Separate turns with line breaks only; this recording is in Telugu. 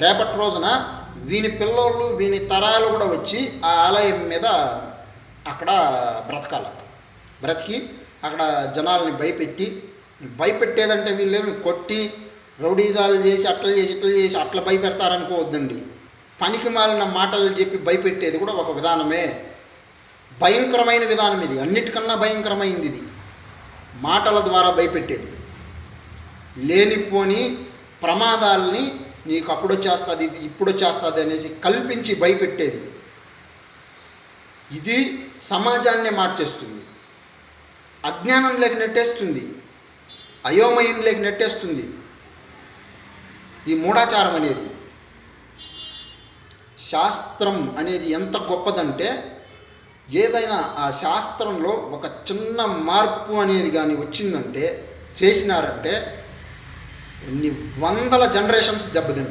రేపటి రోజున వీని పిల్లోళ్ళు వీని తరాలు కూడా వచ్చి ఆ ఆలయం మీద అక్కడ బ్రతికి అక్కడ జనాల్ని భయపెట్టేదంటే వీళ్ళేమి కొట్టి రౌడీజాలు చేసి అట్లా భయపెడతారనుకోవద్దండి. పనికి మాలిన మాటలు చెప్పి భయపెట్టేది కూడా ఒక విధానమే. భయంకరమైన విధానం ఇది, అన్నిటికన్నా భయంకరమైంది ఇది. మాటల ద్వారా భయపెట్టేది, లేనిపోని ప్రమాదాలని నీకు అప్పుడు వచ్చేస్తుంది ఇప్పుడు వచ్చేస్తుంది అనేసి కల్పించి భయపెట్టేది. ఇది సమాజాన్నే మార్చేస్తుంది, అజ్ఞానంలోకి నెట్టేస్తుంది, అయోమయంలోకి నెట్టేస్తుంది ఈ మూఢాచారం అనేది. శాస్త్రం అనేది ఎంత గొప్పదంటే ఏదైనా ఆ శాస్త్రంలో ఒక చిన్న మార్పు అనేది కానీ వచ్చిందంటే చేసినారంటే కొన్ని వందల జనరేషన్స్ దెబ్బతింటాయి.